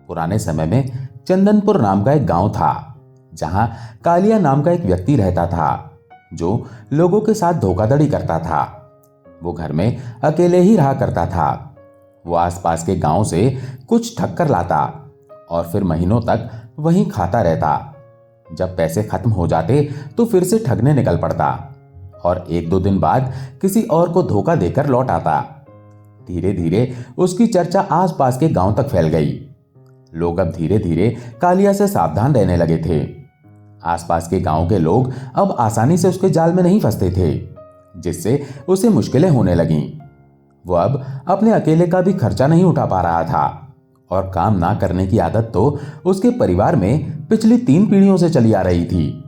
पुराने समय में चंदनपुर नाम का एक गांव था, जहां कालिया नाम का एक व्यक्ति रहता था जो लोगों के साथ धोखाधड़ी करता था। वो घर में अकेले ही रहा करता था। वो आसपास के गांव से कुछ ठक्कर लाता और फिर महीनों तक वहीं खाता रहता। जब पैसे खत्म हो जाते तो फिर से ठगने निकल पड़ता और एक दो दिन बाद किसी और को धोखा देकर लौट आता। धीरे धीरे उसकी चर्चा आसपास के गांव तक फैल गई। लोग अब धीरे धीरे कालिया से सावधान रहने लगे थे। आसपास के गांव के लोग अब आसानी से उसके जाल में नहीं फंसते थे, जिससे उसे मुश्किलें होने लगीं। वो अब अपने अकेले का भी खर्चा नहीं उठा पा रहा था और काम ना करने की आदत तो उसके परिवार में पिछली 3 पीढ़ियों से चली आ रही थी।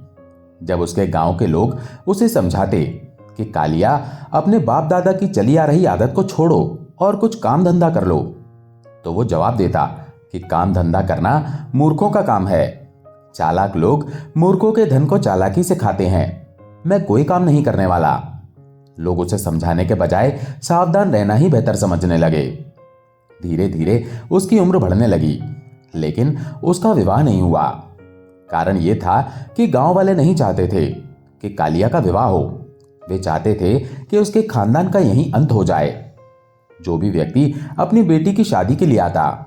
जब उसके गांव के लोग उसे समझाते कि कालिया, अपने बाप दादा की चली आ रही आदत को छोड़ो और कुछ काम धंधा कर लो, तो वो जवाब देता कि काम धंधा करना मूर्खों का काम है। चालाक लोग मूर्खों के धन को चालाकी से खाते हैं। मैं कोई काम नहीं करने वाला। लोग उसे समझाने के बजाय सावधान रहना ही बेहतर समझने लगे। धीरे धीरे उसकी उम्र बढ़ने लगी, लेकिन उसका विवाह नहीं हुआ। कारण यह था कि गांव वाले नहीं चाहते थे कि कालिया का विवाह हो। वे चाहते थे कि उसके खानदान का यहीं अंत हो जाए। जो भी व्यक्ति अपनी बेटी की शादी के लिए आता,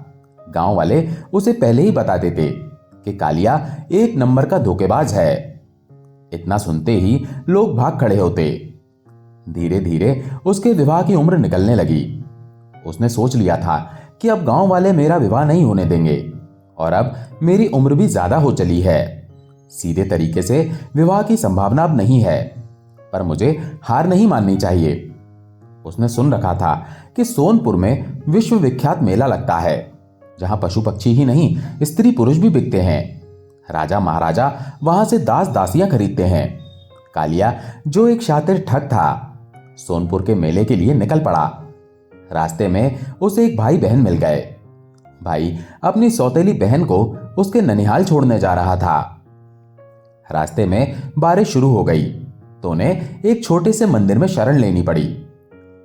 गांव वाले उसे पहले ही बता देते कि कालिया 1 नंबर का धोखेबाज है। इतना सुनते ही लोग भाग खड़े होते। धीरे धीरे उसके विवाह की उम्र निकलने लगी। उसने सोच लिया था कि अब गांव वाले मेरा विवाह नहीं होने देंगे और अब मेरी उम्र भी ज्यादा हो चली है। सीधे तरीके से विवाह की संभावना अब नहीं है, पर मुझे हार नहीं माननी चाहिए। उसने सुन रखा था कि सोनपुर में विश्व विख्यात मेला लगता है, जहां पशु पक्षी ही नहीं, स्त्री पुरुष भी बिकते हैं। राजा महाराजा वहां से दास दासियां खरीदते हैं। कालिया, जो एक शातिर ठग था, सोनपुर के मेले के लिए निकल पड़ा। रास्ते में उसे एक भाई बहन मिल गए। भाई अपनी सौतेली बहन को उसके ननिहाल छोड़ने जा रहा था। रास्ते में बारिश शुरू हो गई तो उन्हें एक छोटे से मंदिर में शरण लेनी पड़ी।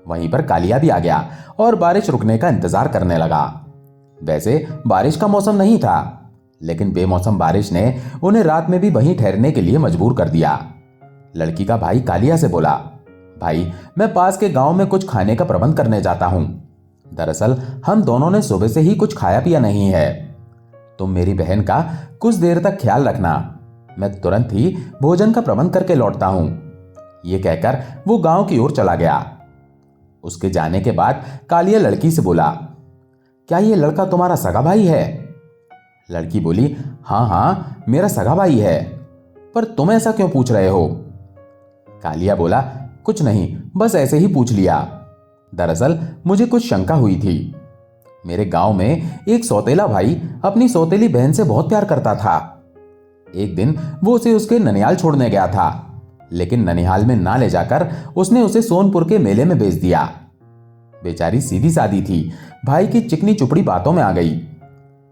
वहीं पर कालिया भी आ गया और बारिश रुकने का इंतजार करने लगा। वैसे बारिश का मौसम नहीं था, लेकिन बेमौसम बारिश ने उन्हें रात में भी वहीं ठहरने के लिए मजबूर कर दिया। लड़की का भाई कालिया से बोला, भाई, मैं पास के गांव में कुछ खाने का प्रबंध करने जाता हूं। दरअसल हम दोनों ने सुबह से ही कुछ खाया पिया नहीं है। तुम मेरी बहन का कुछ देर तक ख्याल रखना, मैं तुरंत ही भोजन का प्रबंध करके लौटता हूं। यह कहकर वो गांव की ओर चला गया। उसके जाने के बाद कालिया लड़की से बोला, क्या यह लड़का तुम्हारा सगा भाई है? लड़की बोली, हाँ हाँ, मेरा सगा भाई है, पर तुम ऐसा क्यों पूछ रहे हो? कालिया बोला, कुछ नहीं, बस ऐसे ही पूछ लिया। दरअसल मुझे कुछ शंका हुई थी। मेरे गांव में एक सौतेला भाई अपनी सौतेली बहन से बहुत प्यार करता था। एक दिन वो उसे उसके ननिहाल छोड़ने गया था, लेकिन ननिहाल में ना ले जाकर उसने उसे सोनपुर के मेले में बेच दिया। बेचारी सीधी सादी थी, भाई की चिकनी चुपड़ी बातों में आ गई।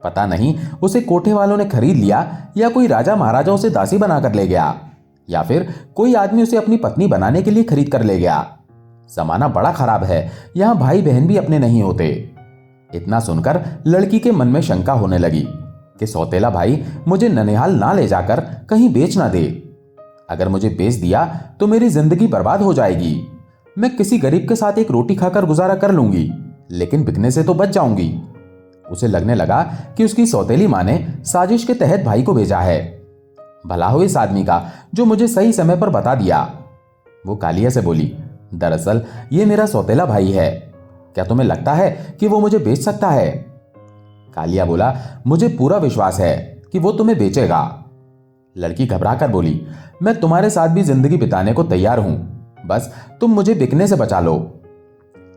पता नहीं उसे कोठे वालों ने खरीद लिया या कोई राजा महाराजा उसे दासी बनाकर ले गया, या फिर कोई आदमी उसे अपनी पत्नी बनाने के लिए खरीद कर ले गया। जमाना बड़ा खराब है, यहां भाई बहन भी अपने नहीं होते। इतना सुनकर लड़की के मन में शंका होने लगी कि सौतेला भाई मुझे ननिहाल ना ले जाकर कहीं बेच ना दे। अगर मुझे बेच दिया तो मेरी जिंदगी बर्बाद हो जाएगी। मैं किसी गरीब के साथ एक रोटी खाकर गुजारा कर लूंगी, लेकिन बिकने से तो बच जाऊंगी। उसे लगने लगा कि उसकी सौतेली मां ने साजिश के तहत भाई को भेजा है। भला हो इस आदमी का जो मुझे सही समय पर बता दिया। वो कालिया से बोली, दरअसल ये मेरा सौतेला भाई है, क्या तुम्हें लगता है कि वो मुझे बेच सकता है? कालिया बोला, मुझे पूरा विश्वास है कि वो तुम्हें बेचेगा। लड़की घबराकर बोली, मैं तुम्हारे साथ भी जिंदगी बिताने को तैयार हूं, बस तुम मुझे बिकने से बचा लो।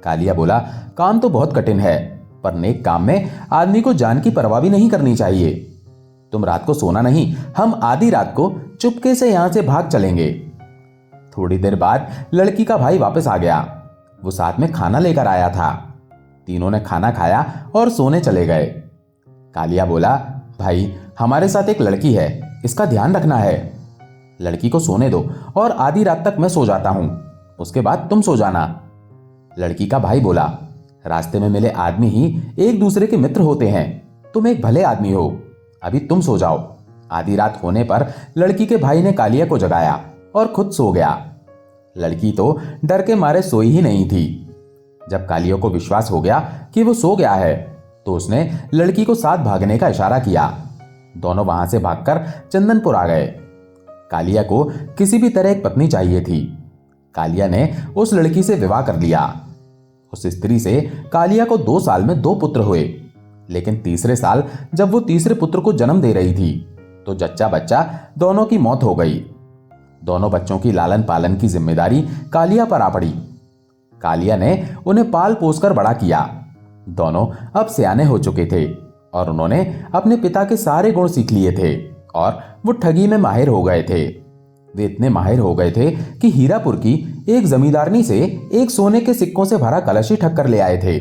कालिया बोला, काम तो बहुत कठिन है, पर नेक काम में आदमी को जान की परवाह भी नहीं करनी चाहिए। तुम रात को सोना नहीं, हम आधी रात को चुपके से यहां से भाग चलेंगे। थोड़ी देर बाद लड़की का भाई वापस आ गया। वो साथ में खाना लेकर आया था। तीनों ने खाना खाया और सोने चले गए। कालिया बोला, भाई, हमारे साथ एक लड़की है, इसका ध्यान रखना है। लड़की को सोने दो और आधी रात तक मैं सो जाता हूं, उसके बाद तुम सो जाना। लड़की का भाई बोला, रास्ते में मिले आदमी ही एक दूसरे के मित्र होते हैं, तुम एक भले आदमी हो, अभी तुम सो जाओ। आधी रात होने पर लड़की के भाई ने कालिया को जगाया और खुद सो गया। लड़की तो डर के मारे सोई ही नहीं थी। जब कालिया को विश्वास हो गया कि वो सो गया है तो उसने लड़की को साथ भागने का इशारा किया। दोनों वहां से भागकर चंदनपुर आ गए। कालिया को किसी भी तरह एक पत्नी चाहिए थी। कालिया ने उस लड़की से विवाह कर लिया। उस स्त्री से कालिया को 2 साल में 2 पुत्र हुए, लेकिन तीसरे साल जब वो तीसरे पुत्र को जन्म दे रही थी तो जच्चा बच्चा दोनों की मौत हो गई। दोनों बच्चों की लालन पालन की जिम्मेदारी कालिया पर आ पड़ी। कालिया ने उन्हें पाल पोसकर बड़ा किया। दोनों अब सियाने हो चुके थे और उन्होंने अपने पिता के सारे गुण सीख लिए थे और वो ठगी में माहिर हो गए थे। वे इतने माहिर हो गए थे कि हीरापुर की एक जमींदारनी से एक सोने के सिक्कों से भरा कलश ही ठग कर ले आए थे।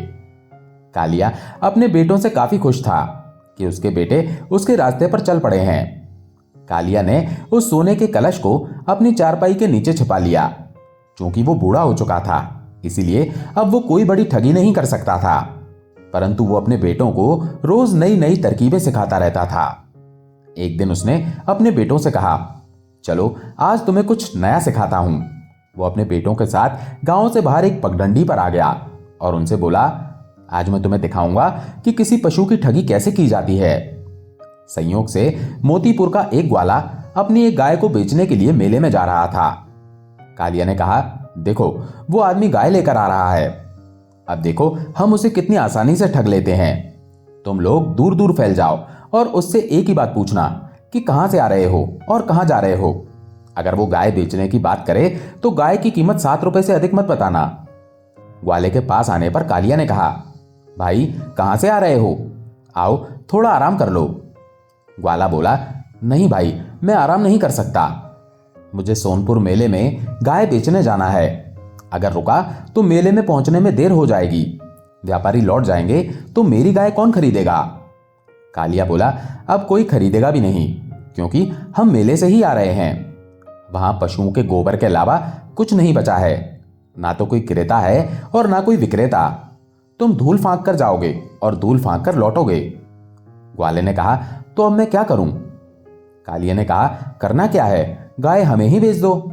कालिया अपने बेटों से काफी खुश था कि उसके बेटे उसके रास्ते पर चल पड़े हैं। कालिया ने उस सोने के कलश को अपनी चारपाई के नीचे छिपा लिया। क्योंकि वो बूढ़ा हो चुका था, इसीलिए अब वो कोई बड़ी ठगी नहीं कर सकता था, परंतु वो अपने बेटों को रोज नई नई तरकीबें सिखाता रहता था। एक दिन उसने अपने बेटों से कहा, चलो आज तुम्हें कुछ नया सिखाता हूं। वो अपने बेटों के साथ गांव से बाहर एक पगडंडी पर आ गया और उनसे बोला, आज मैं तुम्हें दिखाऊंगा कि किसी पशु की ठगी कैसे की जाती है। संयोग से मोतीपुर का एक ग्वाला अपनी एक गाय को बेचने के लिए मेले में जा रहा था। कालिया ने कहा, देखो वो आदमी गाय लेकर आ रहा है। अब देखो हम उसे कितनी आसानी से ठग लेते हैं। तुम लोग दूर दूर फैल जाओ और उससे एक ही बात पूछना कि कहां से आ रहे हो और कहां जा रहे हो। अगर वो गाय बेचने की बात करे तो गाय की कीमत 7 रुपए से अधिक मत बताना। ग्वाले के पास आने पर कालिया ने कहा, भाई कहां से आ रहे हो? आओ थोड़ा आराम कर लो। ग्वाला बोला, नहीं भाई, मैं आराम नहीं कर सकता। मुझे सोनपुर मेले में गाय बेचने जाना है। अगर रुका तो मेले में पहुंचने में देर हो जाएगी। व्यापारी लौट जाएंगे तो मेरी गाय कौन खरीदेगा? कालिया बोला, अब कोई खरीदेगा भी नहीं, क्योंकि हम मेले से ही आ रहे हैं। वहां पशुओं के गोबर के अलावा कुछ नहीं बचा है। ना तो कोई क्रेता है और ना कोई विक्रेता। तुम धूल फांक कर जाओगे और धूल फांक कर लौटोगे। ग्वाले ने कहा, तो अब मैं क्या करूं? कालिया ने कहा, करना क्या है, गाय हमें ही बेच दो।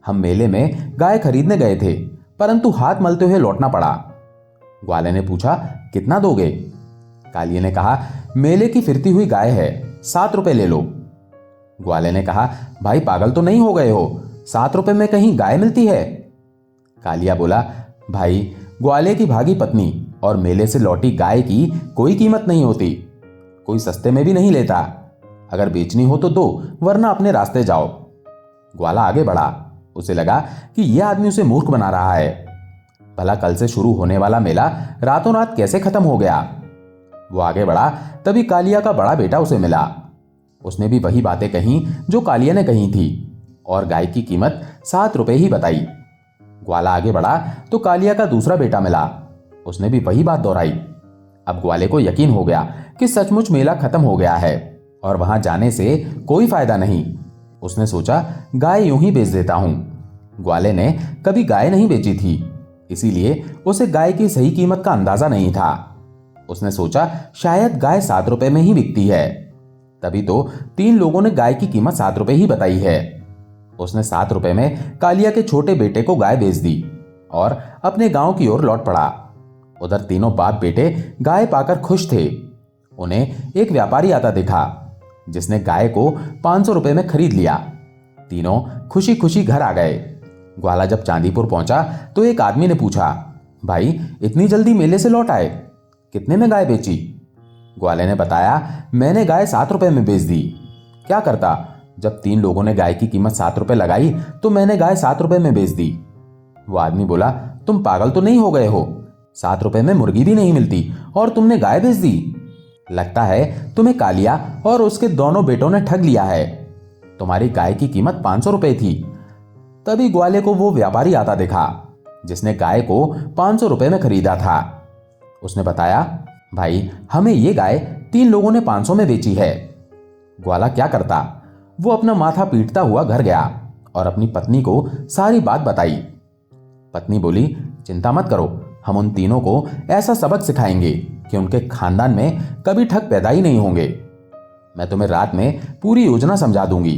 हम मेले में गाय खरीदने गए थे, परंतु हाथ मलते हुए लौटना पड़ा। ग्वाले ने पूछा, कितना दोगे? कालिया ने कहा, मेले की फिरती हुई गाय है, 7 रुपए ले लो। ग्वाले ने कहा, भाई पागल तो नहीं हो गए हो, 7 रुपए में कहीं गाय मिलती है? कालिया बोला, भाई ग्वाले की भागी पत्नी और मेले से लौटी गाय की कोई कीमत नहीं होती। कोई सस्ते में भी नहीं लेता। अगर बेचनी हो तो दो, वरना अपने रास्ते जाओ। ग्वाला आगे बढ़ा। उसे लगा कि यह आदमी उसे मूर्ख बना रहा है। भला कल से शुरू होने वाला मेला रातों रात कैसे खत्म हो गया? वो आगे बढ़ा, तभी कालिया का बड़ा बेटा उसे मिला। उसने भी वही बातें कहीं जो कालिया ने कही थी और गाय की कीमत 7 रुपए ही बताई। ग्वाला आगे बढ़ा तो कालिया का दूसरा बेटा मिला। उसने भी वही बात दोहराई। अब ग्वाले को यकीन हो गया कि सचमुच मेला खत्म हो गया है और वहां जाने से कोई फायदा नहीं। उसने सोचा, गाय यूं ही बेच देता हूं। ग्वाले ने कभी गाय नहीं बेची थी, इसीलिए उसे गाय की सही कीमत का अंदाजा नहीं था। उसने सोचा, शायद गाय 7 रुपए में ही बिकती है। तभी तो 3 लोगों ने गाय की कीमत 7 रुपए ही बताई है। उसने 7 रुपए में कालिया के छोटे बेटे को गाय बेच दी और अपने गांव की ओर लौट पड़ा। उधर तीनों बाप बेटे गाय पाकर खुश थे। उन्हें एक व्यापारी आता दिखा, जिसने गाय को 500 रुपए में खरीद लिया। तीनों खुशी खुशी घर आ गए। ग्वाला जब चांदीपुर पहुंचा तो एक आदमी ने पूछा, भाई इतनी जल्दी मेले से लौट आए, कितने में गाय बेची? ग्वाले ने बताया, मैंने गाय 7 रुपए में बेच दी। क्या करता, जब 3 लोगों ने गाय की कीमत 7 रुपए लगाई तो मैंने गाय 7 रुपए में बेच दी। वो आदमी बोला, तुम पागल तो नहीं हो गए हो? 7 रुपए में मुर्गी भी नहीं मिलती और तुमने गाय बेच दी। लगता है तुम्हें कालिया और उसके दोनों बेटों ने ठग लिया है। तुम्हारी गाय की कीमत 500 रुपए थी। तभी ग्वाले को वो व्यापारी आता दिखा, जिसने गाय को 500 रुपए में खरीदा था। उसने बताया, भाई हमें ये गाय 3 लोगों ने 500 में बेची है। ग्वाला क्या करता, वो अपना माथा पीटता हुआ घर गया और अपनी पत्नी को सारी बात बताई। पत्नी बोली, चिंता मत करो, हम उन तीनों को ऐसा सबक सिखाएंगे कि उनके खानदान में कभी ठग पैदा ही नहीं होंगे। मैं तुम्हें रात में पूरी योजना समझा दूंगी।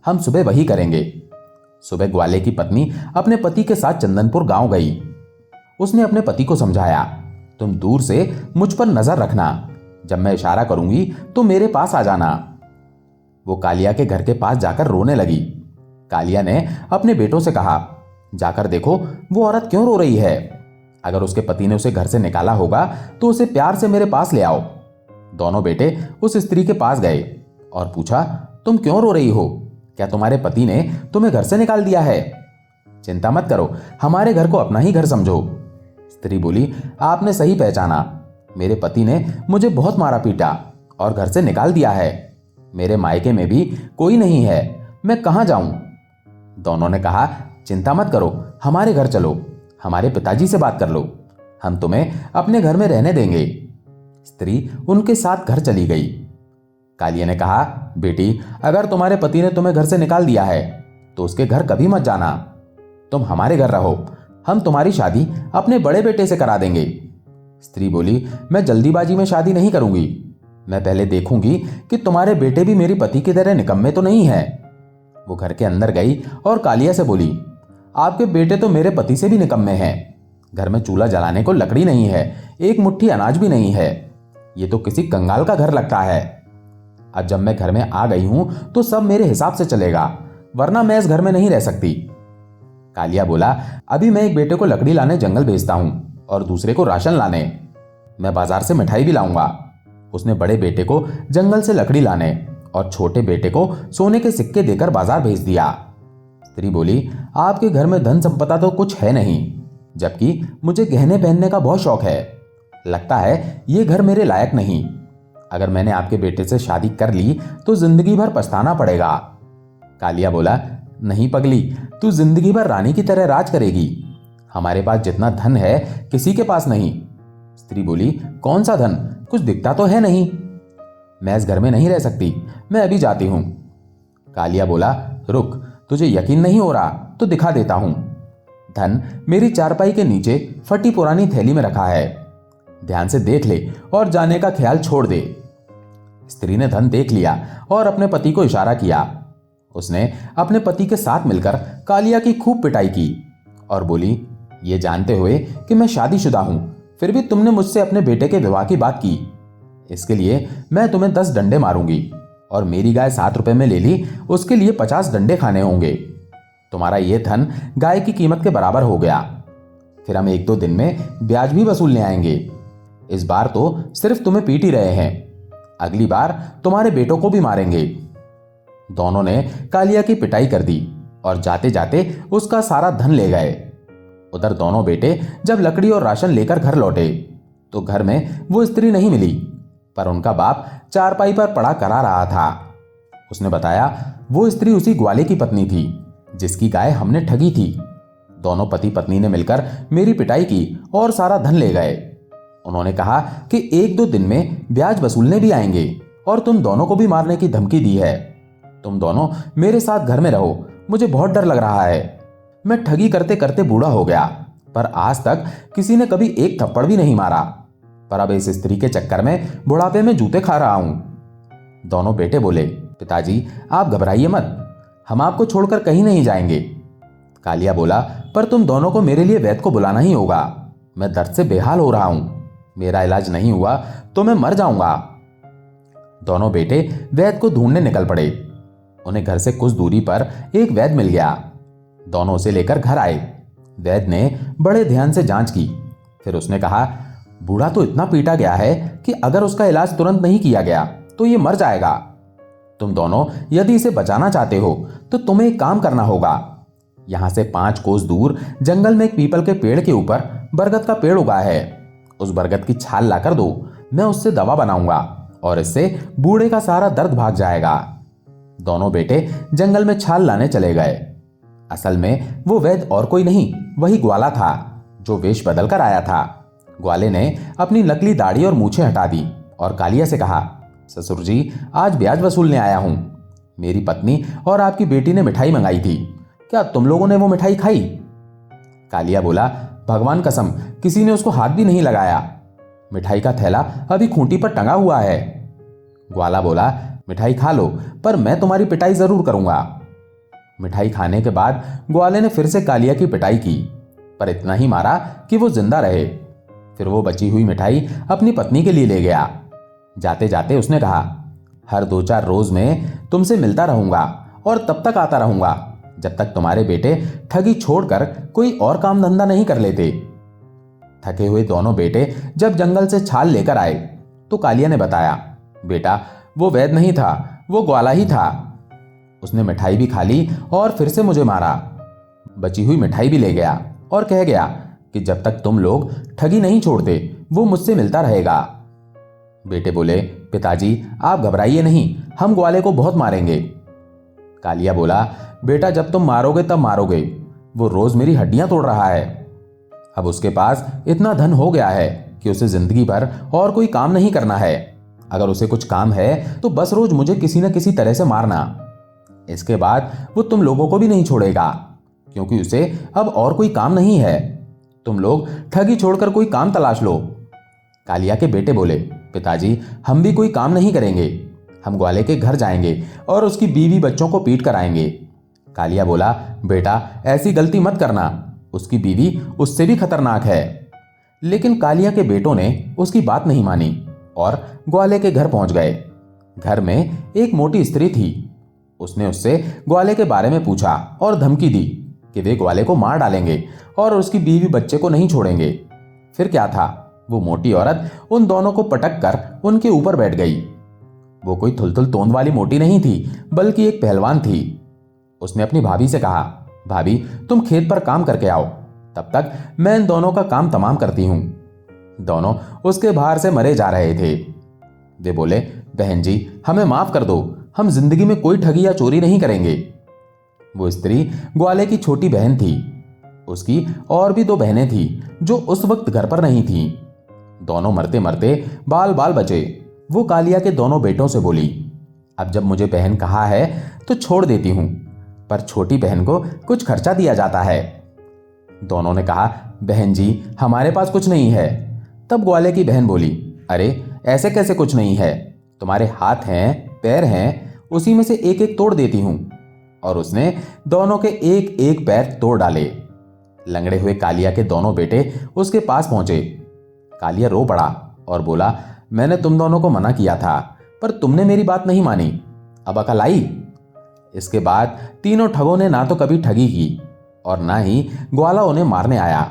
हम सुबह वही करेंगे। सुबह ग्वाले की पत्नी अपने पति के साथ चंदनपुर गांव गई। उसने अपने पति को समझाया, तुम दूर से मुझ पर नजर रखना, जब मैं इशारा करूंगी तो मेरे पास आ जाना। वो कालिया के घर के पास जाकर रोने लगी। कालिया ने अपने बेटों से कहा, जाकर देखो वो औरत क्यों रो रही है। अगर उसके पति ने उसे घर से निकाला होगा तो उसे प्यार से मेरे पास ले आओ। दोनों बेटे उस स्त्री के पास गए और पूछा, तुम क्यों रो रही हो? क्या तुम्हारे पति ने तुम्हें घर से निकाल दिया है? चिंता मत करो, हमारे घर को अपना ही घर समझो। स्त्री बोली, आपने सही पहचाना। मेरे पति ने मुझे बहुत मारा पीटा और घर से निकाल दिया है। मेरे मायके में भी कोई नहीं है, मैं कहां जाऊं? दोनों ने कहा, चिंता मत करो, हमारे घर चलो, हमारे पिताजी से बात कर लो, हम तुम्हें अपने घर में रहने देंगे। स्त्री उनके साथ घर चली गई। कालिया ने कहा, बेटी, अगर तुम्हारे पति ने तुम्हें घर से निकाल दिया है तो उसके घर कभी मत जाना। तुम हमारे घर रहो, हम तुम्हारी शादी अपने बड़े बेटे से करा देंगे। स्त्री बोली, मैं जल्दीबाजी में शादी नहीं करूंगी। मैं पहले देखूंगी कि तुम्हारे बेटे भी मेरी पति की तरह निकम्मे तो नहीं है। वो घर के अंदर गई और कालिया से बोली, आपके बेटे तो मेरे पति से भी निकम्मे हैं। घर में चूल्हा जलाने को लकड़ी नहीं है, एक मुट्ठी अनाज भी नहीं है। ये तो किसी कंगाल का घर लगता है। अब जब मैं घर में आ गई हूं तो सब मेरे हिसाब से चलेगा, वरना मैं इस घर में नहीं रह सकती। कालिया बोला, अभी मैं एक बेटे को लकड़ी लाने जंगल भेजता हूं और दूसरे को राशन लाने। मैं बाजार से मिठाई भी लाऊंगा। उसने बड़े बेटे को जंगल से लकड़ी लाने और छोटे बेटे को सोने के सिक्के देकर बाजार भेज दिया। स्त्री बोली, आपके घर में धन संपदा तो कुछ है नहीं, जबकि मुझे गहने पहनने का बहुत शौक है। लगता है ये घर मेरे लायक नहीं। अगर मैंने आपके बेटे से शादी कर ली तो जिंदगी भर पछताना पड़ेगा। कालिया बोला, नहीं पगली, तू जिंदगी भर रानी की तरह राज करेगी। हमारे पास जितना धन है किसी के पास नहीं। स्त्री बोली, कौन सा धन? कुछ दिखता तो है नहीं। मैं इस घर में नहीं रह सकती, मैं अभी जाती हूं। कालिया बोला, रुक, तुझे यकीन नहीं हो रहा तो दिखा देता हूं। धन मेरी चारपाई के नीचे फटी पुरानी थैली में रखा है, ध्यान से देख ले और जाने का ख्याल छोड़ दे। स्त्री ने धन देख लिया और अपने पति को इशारा किया। उसने अपने पति के साथ मिलकर कालिया की खूब पिटाई की और बोली, ये जानते हुए कि मैं शादीशुदा हूं, फिर भी तुमने मुझसे अपने बेटे के विवाह की बात की। इसके लिए मैं तुम्हें 10 डंडे मारूंगी और मेरी गाय 7 रुपए में ले ली, उसके लिए 50 डंडे खाने होंगे। तुम्हारा यह धन गाय की कीमत के बराबर हो गया। फिर हम 1-2 दिन में ब्याज भी वसूलने आएंगे। इस बार तो सिर्फ तुम्हें पीट ही रहे हैं, अगली बार तुम्हारे बेटों को भी मारेंगे। दोनों ने कालिया की पिटाई कर दी और जाते जाते उसका सारा धन ले गए। उधर दोनों बेटे जब लकड़ी और राशन लेकर घर लौटे तो घर में वो स्त्री नहीं मिली, पर उनका बाप चारपाई पर पड़ा करा रहा था। उसने बताया, वो स्त्री उसी ग्वाले की पत्नी थी जिसकी गाय हमने ठगी थी। दोनों पति पत्नी ने मिलकर मेरी पिटाई की और सारा धन ले गए। उन्होंने कहा कि 1-2 दिन में ब्याज वसूलने भी आएंगे और तुम दोनों को भी मारने की धमकी दी है। तुम दोनों मेरे साथ घर में रहो, मुझे बहुत डर लग रहा है। मैं ठगी करते करते बूढ़ा हो गया, पर आज तक किसी ने कभी एक थप्पड़ भी नहीं मारा, पर अब इस स्त्री के चक्कर में बुढ़ापे में जूते खा रहा हूं। दोनों बेटे बोले, पिताजी आप घबराइए मत, हम आपको छोड़कर कहीं नहीं जाएंगे। कालिया बोला, पर तुम दोनों को मेरे लिए वैद्य को बुलाना ही होगा। मैं दर्द से बेहाल हो रहा हूं, मेरा इलाज नहीं हुआ तो मैं मर जाऊंगा। दोनों बेटे वैद्य को ढूंढने निकल पड़े। उन्हें घर से कुछ दूरी पर एक वैद्य मिल गया। दोनों उसे लेकर घर आए। वैद्य ने बड़े ध्यान से जांच की। फिर उसने कहा, बूढ़ा तो इतना पीटा गया है कि अगर उसका इलाज तुरंत नहीं किया गया तो ये मर जाएगा। तुम दोनों यदि इसे बचाना चाहते हो तो तुम्हें एक काम करना होगा। यहां से 5 कोस दूर जंगल में एक पीपल के पेड़ के ऊपर बरगद का पेड़ उगा है। उस बरगद की छाल लाकर दो, मैं उससे दवा बनाऊंगा और इससे बूढ़े का सारा दर्द भाग जाएगा। दोनों बेटे जंगल में छाल लाने चले गए। असल में वो वैद्य और कोई नहीं, वही ग्वाला था जो वेश बदल कर आया था। ग्वाले ने अपनी नकली दाढ़ी और मूछें हटा दी और कालिया से कहा, ससुर जी आज ब्याज वसूलने आया हूं। मेरी पत्नी और आपकी बेटी ने मिठाई मंगाई थी, क्या तुम लोगों ने वो मिठाई खाई? कालिया बोला, भगवान कसम किसी ने उसको हाथ भी नहीं लगाया। मिठाई का थैला अभी खूंटी पर टंगा हुआ है। ग्वाला बोला, मिठाई खा लो, पर मैं तुम्हारी पिटाई जरूर करूंगा। मिठाई खाने के बाद ग्वाले ने फिर से कालिया की पिटाई की, पर इतना ही मारा कि वो जिंदा रहे। फिर वो बची हुई मिठाई अपनी पत्नी के लिए ले गया। जाते जाते उसने कहा, हर 2-4 रोज में तुमसे मिलता रहूंगा और तब तक आता रहूंगा जब तक तुम्हारे बेटे ठगी छोड़कर कोई और काम धंधा नहीं कर लेते। थके हुए दोनों बेटे जब जंगल से छाल लेकर आए तो कालिया ने बताया, बेटा वो वैद नहीं था, वो ग्वाला ही था। उसने मिठाई भी खा ली और फिर से मुझे मारा। बची हुई मिठाई भी ले गया और कह गया कि जब तक तुम लोग ठगी नहीं छोड़ते वो मुझसे मिलता रहेगा। बेटे बोले, पिताजी आप घबराइए नहीं, हम ग्वाले को बहुत मारेंगे। कालिया बोला, बेटा जब तुम मारोगे तब मारोगे, वो रोज मेरी हड्डियां तोड़ रहा है। अब उसके पास इतना धन हो गया है कि उसे जिंदगी भर और कोई काम नहीं करना है। अगर उसे कुछ काम है तो बस रोज मुझे किसी न किसी तरह से मारना। इसके बाद वो तुम लोगों को भी नहीं छोड़ेगा, क्योंकि उसे अब और कोई काम नहीं है। तुम लोग ठगी छोड़कर कोई काम तलाश लो। कालिया के बेटे बोले, पिताजी हम भी कोई काम नहीं करेंगे, हम ग्वाले के घर जाएंगे और उसकी बीवी बच्चों को पीट कर आएंगे। कालिया बोला, बेटा ऐसी गलती मत करना, उसकी बीवी उससे भी खतरनाक है। लेकिन कालिया के बेटों ने उसकी बात नहीं मानी और ग्वाले के घर पहुंच गए। घर में एक मोटी स्त्री थी। उसने उससे ग्वाले के बारे में पूछा और धमकी दी कि वे ग्वाले को मार डालेंगे और उसकी बीवी बच्चे को नहीं छोड़ेंगे। फिर क्या था, वो मोटी औरत उन दोनों को पटक कर उनके ऊपर बैठ गई। वो कोई थुलथुल तोंद वाली मोटी नहीं थी, बल्कि एक पहलवान थी। उसने अपनी भाभी से कहा, भाभी तुम खेत पर काम करके आओ, तब तक मैं इन दोनों का काम तमाम करती हूं। दोनों उसके भार से मरे जा रहे थे। वे बोले, बहन जी हमें माफ कर दो, हम जिंदगी में कोई ठगी या चोरी नहीं करेंगे। वो स्त्री ग्वाले की छोटी बहन थी। उसकी और भी 2 बहनें थी जो उस वक्त घर पर नहीं थीं। दोनों मरते मरते बाल बाल बचे। वो कालिया के दोनों बेटों से बोली, अब जब मुझे बहन कहा है तो छोड़ देती हूं, पर छोटी बहन को कुछ खर्चा दिया जाता है। दोनों ने कहा, बहन जी हमारे पास कुछ नहीं है। तब ग्वाले की बहन बोली, अरे ऐसे कैसे कुछ नहीं है, तुम्हारे हाथ हैं पैर हैं, उसी में से एक एक तोड़ देती हूं। और उसने दोनों के एक एक पैर तोड़ डाले। लंगड़े हुए कालिया के दोनों बेटे उसके पास पहुंचे। कालिया रो पड़ा और बोला, मैंने तुम दोनों को मना किया था, पर तुमने मेरी बात नहीं मानी, अब अकल आई। इसके बाद तीनों ठगों ने ना तो कभी ठगी की और ना ही ग्वाला उन्हें मारने आया।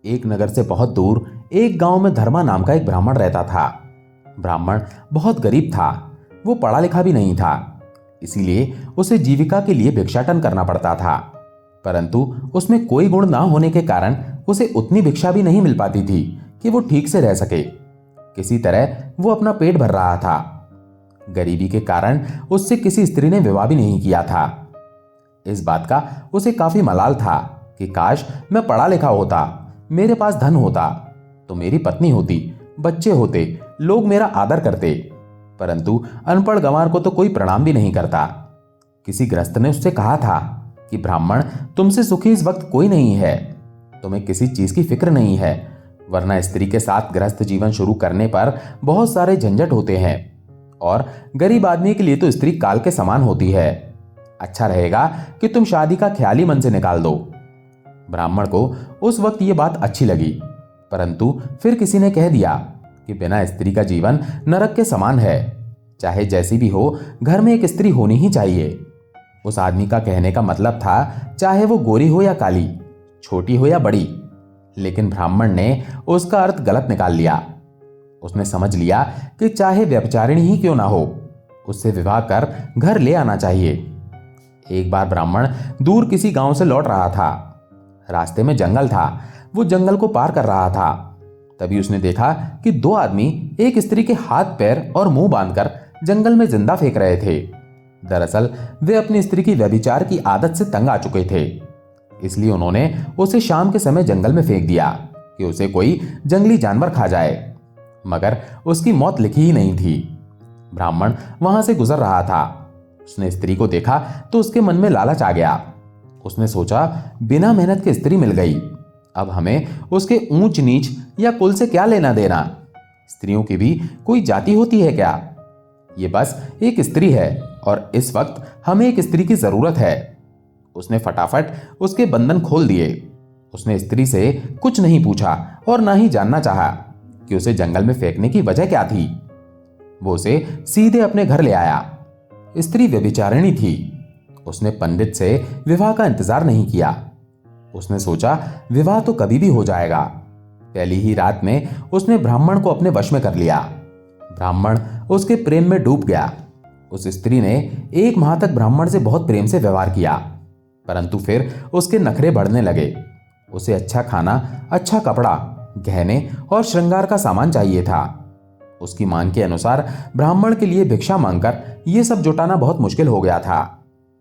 एक नगर से बहुत दूर एक गांव में धर्मा नाम का एक ब्राह्मण रहता था। ब्राह्मण बहुत गरीब था, वो पढ़ा लिखा भी नहीं था, इसीलिए उसे जीविका के लिए भिक्षाटन करना पड़ता था। परंतु उसमें कोई गुण ना होने के कारण उसे उतनी भिक्षा भी नहीं मिल पाती थी कि वो ठीक से रह सके। किसी तरह वो अपना पेट भर रहा था। गरीबी के कारण उससे किसी स्त्री ने विवाह भी नहीं किया था। इस बात का उसे काफी मलाल था कि काश मैं पढ़ा लिखा होता, मेरे पास धन होता तो मेरी पत्नी होती, बच्चे होते, लोग मेरा आदर करते। परंतु अनपढ़ गंवार को तो कोई प्रणाम भी नहीं करता। किसी गृहस्थ ने उससे कहा था कि ब्राह्मण तुमसे सुखी इस वक्त कोई नहीं है, तुम्हें किसी चीज की फिक्र नहीं है, वरना स्त्री के साथ गृहस्थ जीवन शुरू करने पर बहुत सारे झंझट होते हैं और गरीब आदमी के लिए तो स्त्री काल के समान होती है। अच्छा रहेगा कि तुम शादी का ख्याल ही मन से निकाल दो। ब्राह्मण को उस वक्त यह बात अच्छी लगी, परंतु फिर किसी ने कह दिया कि बिना स्त्री का जीवन नरक के समान है, चाहे जैसी भी हो घर में एक स्त्री होनी ही चाहिए। उस आदमी का कहने का मतलब था चाहे वो गोरी हो या काली, छोटी हो या बड़ी, लेकिन ब्राह्मण ने उसका अर्थ गलत निकाल लिया। उसने समझ लिया कि चाहे व्यभिचारिणी ही क्यों ना हो, उससे विवाह कर घर ले आना चाहिए। एक बार ब्राह्मण दूर किसी गांव से लौट रहा था। रास्ते में जंगल था, वो जंगल को पार कर रहा था। तभी उसने देखा कि 2 आदमी एक स्त्री के हाथ पैर और मुंह बांधकर जंगल में जिंदा फेंक रहे थे। दरअसल वे अपनी स्त्री की व्यभिचार की आदत से तंग आ चुके थे, इसलिए उन्होंने उसे शाम के समय जंगल में फेंक दिया कि उसे कोई जंगली जानवर खा जाए, मगर उसकी मौत लिखी ही नहीं थी। ब्राह्मण वहां से गुजर रहा था। उसने स्त्री को देखा तो उसके मन में लालच आ गया। उसने सोचा बिना मेहनत के स्त्री मिल गई, अब हमें उसके ऊंच नीच या कुल से क्या लेना देना? स्त्रियों की भी कोई जाति होती है क्या? ये बस एक स्त्री है और इस वक्त हमें एक स्त्री की जरूरत है। उसने फटाफट उसके बंधन खोल दिए। उसने स्त्री से कुछ नहीं पूछा और ना ही जानना चाहा कि उसे जंगल में फेंकने की वजह क्या थी। वो उसे सीधे अपने घर ले आया। स्त्री व्यभिचारिणी थी। उसने पंडित से विवाह का इंतजार नहीं किया। उसने सोचा विवाह तो कभी भी हो जाएगा। पहली ही रात में उसने ब्राह्मण को अपने वश में कर लिया। ब्राह्मण उसके प्रेम में डूब गया। उस स्त्री ने 1 माह तक ब्राह्मण से बहुत प्रेम से व्यवहार किया, परंतु फिर उसके नखरे बढ़ने लगे। उसे अच्छा खाना, अच्छा कपड़ा, गहने और श्रृंगार का सामान चाहिए था। उसकी मांग के अनुसार ब्राह्मण के लिए भिक्षा मांगकर यह सब जुटाना बहुत मुश्किल हो गया था।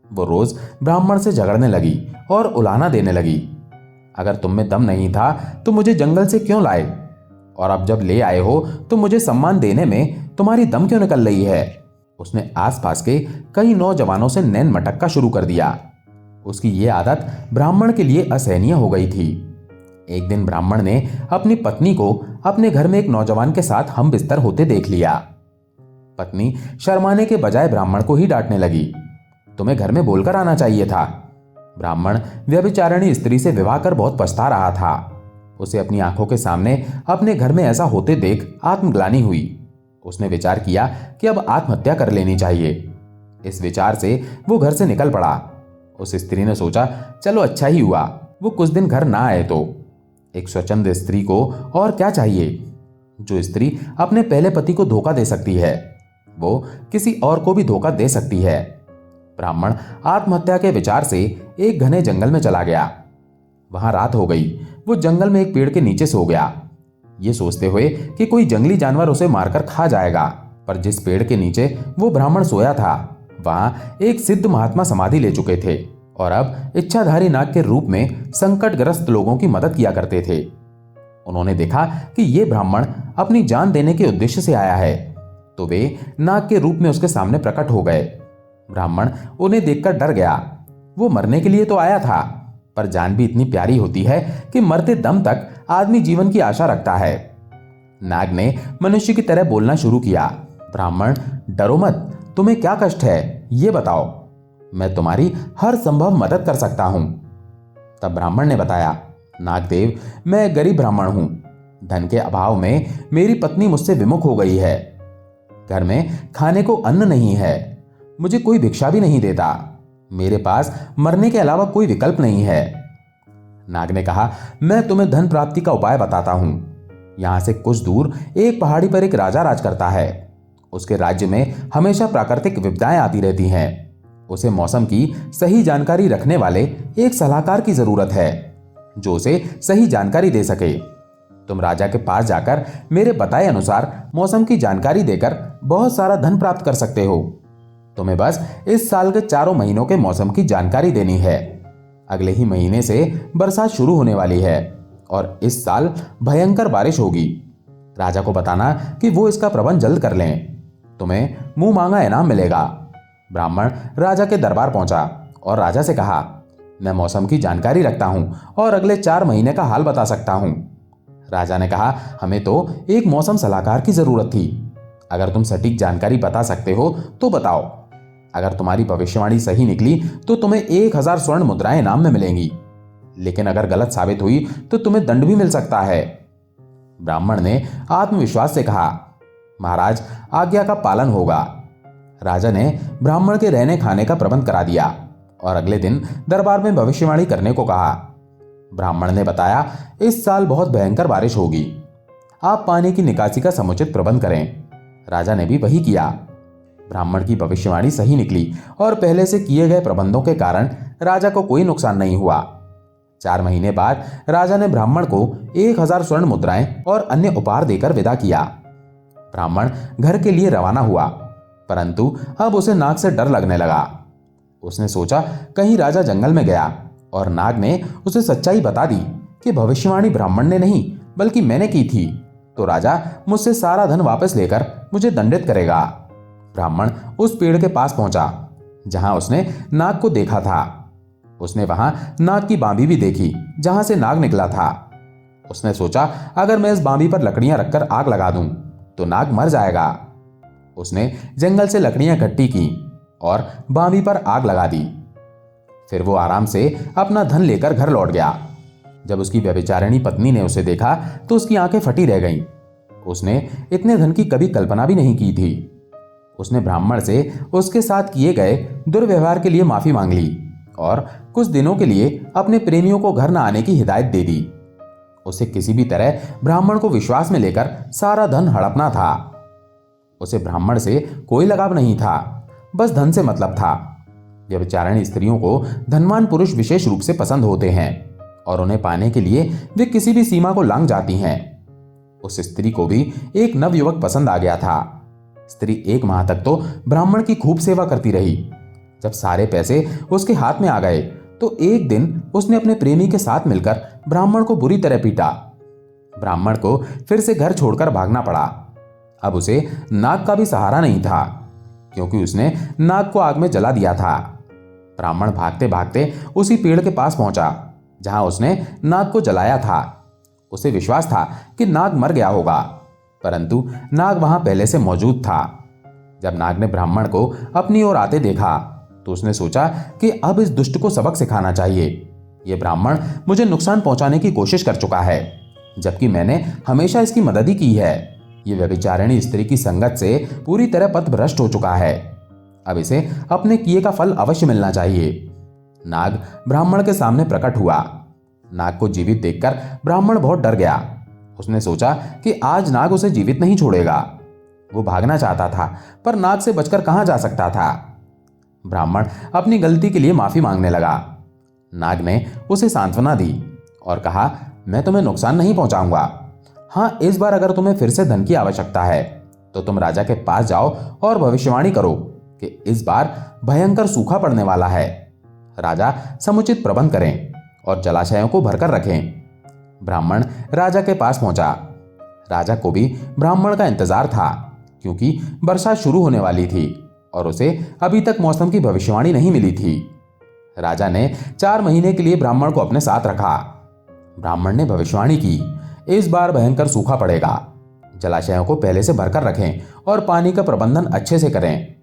वो रोज ब्राह्मण से झगड़ने लगी और उलाहना देने लगी। अगर तुम में दम नहीं था तो मुझे जंगल से क्यों लाए? और अब जब ले आए हो तो मुझे सम्मान देने में तुम्हारी दम क्यों निकल रही है? उसने आसपास के कई नौजवानों से नैन मटक्का शुरू कर दिया। उसकी यह आदत ब्राह्मण के लिए असहनीय हो गई थी। एक दिन ब्राह्मण ने अपनी पत्नी को अपने घर में एक नौजवान के साथ हम बिस्तर होते देख लिया। पत्नी शर्माने के बजाय ब्राह्मण को ही डांटने लगी। तुम्हें घर में बोलकर आना चाहिए था। ब्राह्मण व्यभिचारिणी स्त्री से विवाह कर बहुत पछता रहा था। उसे अपनी आंखों के सामने अपने घर में ऐसा होते देख आत्मग्लानि हुई। उसने विचार किया कि अब आत्महत्या कर लेनी चाहिए। इस विचार से वो घर से निकल पड़ा। उस स्त्री ने सोचा, चलो अच्छा ही हुआ वो कुछ दिन घर ना आए तो। एक स्वच्छंद स्त्री को और क्या चाहिए? जो स्त्री अपने पहले पति को धोखा दे सकती है, वो किसी और को भी धोखा दे सकती है। ब्राह्मण आत्महत्या के विचार से एक घने जंगल में चला गया। वहां रात हो गई। वो जंगल में एक पेड़ के नीचे सो गया, ये सोचते हुए कि कोई जंगली जानवर उसे मारकर खा जाएगा। पर जिस पेड़ के नीचे वो ब्राह्मण सोया था, वहां एक सिद्ध महात्मा समाधि ले चुके थे और अब इच्छाधारी नाग के रूप में संकटग्रस्त लोगों की मदद किया करते थे। उन्होंने देखा कि ये ब्राह्मण अपनी जान देने के उद्देश्य से आया है, तो वे नाग के रूप में उसके सामने प्रकट हो गए। ब्राह्मण उन्हें देखकर डर गया। वो मरने के लिए तो आया था, पर जान भी इतनी प्यारी होती है कि मरते दम तक आदमी जीवन की आशा रखता है। नाग ने मनुष्य की तरह बोलना शुरू किया। ब्राह्मण, डरो मत, तुम्हें क्या कष्ट है ये बताओ, मैं तुम्हारी हर संभव मदद कर सकता हूं। तब ब्राह्मण ने बताया, नागदेव, मैं गरीब ब्राह्मण हूं। धन के अभाव में मेरी पत्नी मुझसे विमुख हो गई है। घर में खाने को अन्न नहीं है। मुझे कोई भिक्षा भी नहीं देता। मेरे पास मरने के अलावा कोई विकल्प नहीं है। नाग ने कहा, मैं तुम्हें धन प्राप्ति का उपाय बताता हूं। यहां से कुछ दूर एक पहाड़ी पर एक राजा राज करता है। उसके राज्य में हमेशा प्राकृतिक विपदाएं आती रहती हैं। उसे मौसम की सही जानकारी रखने वाले एक सलाहकार की जरूरत है, जो उसे सही जानकारी दे सके। तुम राजा के पास जाकर मेरे बताए अनुसार मौसम की जानकारी देकर बहुत सारा धन प्राप्त कर सकते हो। तुम्हें बस इस साल के 4 महीनों के मौसम की जानकारी देनी है। अगले ही महीने से बरसात शुरू होने वाली है और इस साल भयंकर बारिश होगी। राजा को बताना कि वो इसका प्रबंध जल्द कर लें। तुम्हें मुंह मांगा इनाम मिलेगा। ब्राह्मण राजा के दरबार पहुंचा और राजा से कहा, मैं मौसम की जानकारी रखता हूं और अगले 4 महीने का हाल बता सकता हूं। राजा ने कहा, हमें तो एक मौसम सलाहकार की जरूरत थी। अगर तुम सटीक जानकारी बता सकते हो तो बताओ। अगर तुम्हारी भविष्यवाणी सही निकली तो तुम्हें 1000 स्वर्ण मुद्राएं इनाम में मिलेंगी, लेकिन अगर गलत साबित हुई तो तुम्हें दंड भी मिल सकता है। ब्राह्मण ने आत्मविश्वास से कहा, महाराज, आज्ञा का पालन होगा। राजा ने ब्राह्मण के रहने खाने का प्रबंध करा दिया और अगले दिन दरबार में भविष्यवाणी करने को कहा। ब्राह्मण ने बताया, इस साल बहुत भयंकर बारिश होगी। आप पानी की निकासी का समुचित प्रबंध करें। राजा ने भी वही किया। ब्राह्मण की भविष्यवाणी सही निकली और पहले से किए गए प्रबंधों के कारण राजा को कोई नुकसान नहीं हुआ। 4 महीने बाद राजा ने ब्राह्मण को 1000 स्वर्ण मुद्राएं और अन्य उपहार देकर विदा किया। ब्राह्मण घर के लिए रवाना हुआ, परंतु अब उसे नाग से डर लगने लगा। उसने सोचा, कहीं राजा जंगल में गया और नाग ने उसे सच्चाई बता दी कि भविष्यवाणी ब्राह्मण ने नहीं बल्कि मैंने की थी, तो राजा मुझसे सारा धन वापस लेकर मुझे दंडित करेगा। ब्राह्मण उस पेड़ के पास पहुंचा जहां उसने नाग को देखा था। उसने वहां नाग की बांबी भी देखी जहां से नाग निकला था। उसने सोचा अगर मैं इस बांबी पर लकड़ियां रखकर आग लगा दूं तो नाग मर जाएगा। उसने जंगल से लकड़ियां इकट्ठी की और बांबी पर आग लगा दी। फिर वो आराम से अपना धन लेकर घर लौट गया। जब उसकी व्यभिचारिणी पत्नी ने उसे देखा तो उसकी आंखें फटी रह गईं। उसने इतने धन की कभी कल्पना भी नहीं की थी। उसने ब्राह्मण से उसके साथ किए गए दुर्व्यवहार के लिए माफी मांग ली और कुछ दिनों के लिए अपने प्रेमियों को घर न आने की हिदायत दे दी। उसे किसी भी तरह ब्राह्मण को विश्वास में लेकर सारा धन हड़पना था। उसे ब्राह्मण से कोई लगाव नहीं था, बस धन से मतलब था। व्यभिचारिणी स्त्रियों को धनवान पुरुष विशेष रूप से पसंद होते हैं और उन्हें पाने के लिए वे किसी भी सीमा को लांघ जाती हैं। उस स्त्री को भी एक नवयुवक पसंद आ गया था। स्त्री 1 माह तक तो ब्राह्मण की खूब सेवा करती रही। जब सारे पैसे उसके हाथ में आ गए तो एक दिन उसने अपने प्रेमी के साथ मिलकर ब्राह्मण को बुरी तरह पीटा। ब्राह्मण को फिर से घर छोड़कर भागना पड़ा। अब उसे नाग का भी सहारा नहीं था, क्योंकि उसने नाग को आग में जला दिया था। ब्राह्मण भागते भागते उसी पेड़ के पास पहुंचा जहां उसने नाग को जलाया था। उसे विश्वास था कि नाग मर गया होगा, परंतु नाग वहां पहले से मौजूद था। जब नाग ने ब्राह्मण को अपनी ओर आते देखा तो उसने सोचा कि अब इस दुष्ट को सबक सिखाना चाहिए। यह ब्राह्मण मुझे नुकसान पहुंचाने की कोशिश कर चुका है, जबकि मैंने हमेशा इसकी मदद ही की है। यह व्यभिचारिणी स्त्री की संगत से पूरी तरह पथभ्रष्ट हो चुका है। अब इसे अपने किए का फल अवश्य मिलना चाहिए। नाग ब्राह्मण के सामने प्रकट हुआ। नाग को जीवित देखकर ब्राह्मण बहुत डर गया। उसने सोचा कि आज नाग उसे जीवित नहीं छोड़ेगा। वो भागना चाहता था, पर नाग से बचकर कहां जा सकता था। ब्राह्मण अपनी गलती के लिए माफी मांगने लगा। नाग ने उसे सांत्वना दी और कहा, मैं तुम्हें नुकसान नहीं पहुंचाऊंगा। हाँ, इस बार अगर तुम्हें फिर से धन की आवश्यकता है तो तुम राजा के पास जाओ और भविष्यवाणी करो कि इस बार भयंकर सूखा पड़ने वाला है। राजा समुचित प्रबंध करें और जलाशयों को भरकर रखें। ब्राह्मण राजा के पास पहुंचा। राजा को भी ब्राह्मण का इंतजार था, क्योंकि वर्षा शुरू होने वाली थी और उसे अभी तक मौसम की भविष्यवाणी नहीं मिली थी। राजा ने 4 महीने के लिए ब्राह्मण को अपने साथ रखा। ब्राह्मण ने भविष्यवाणी की, इस बार भयंकर सूखा पड़ेगा। जलाशयों को पहले से भरकर रखें और पानी का प्रबंधन अच्छे से करें।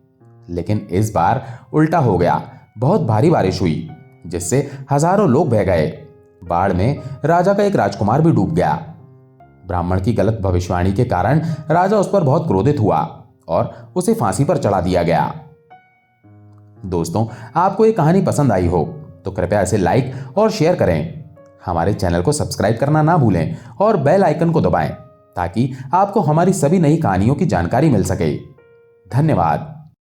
लेकिन इस बार उल्टा हो गया। बहुत भारी बारिश हुई, जिससे हजारों लोग बह गए। बाढ़ में राजा का एक राजकुमार भी डूब गया। ब्राह्मण की गलत भविष्यवाणी के कारण राजा उस पर बहुत क्रोधित हुआ और उसे फांसी पर चढ़ा दिया गया। दोस्तों, आपको ये कहानी पसंद आई हो तो कृपया इसे लाइक और शेयर करें। हमारे चैनल को सब्सक्राइब करना ना भूलें और बेल आइकन को दबाएं ताकि आपको हमारी सभी नई कहानियों की जानकारी मिल सके। धन्यवाद।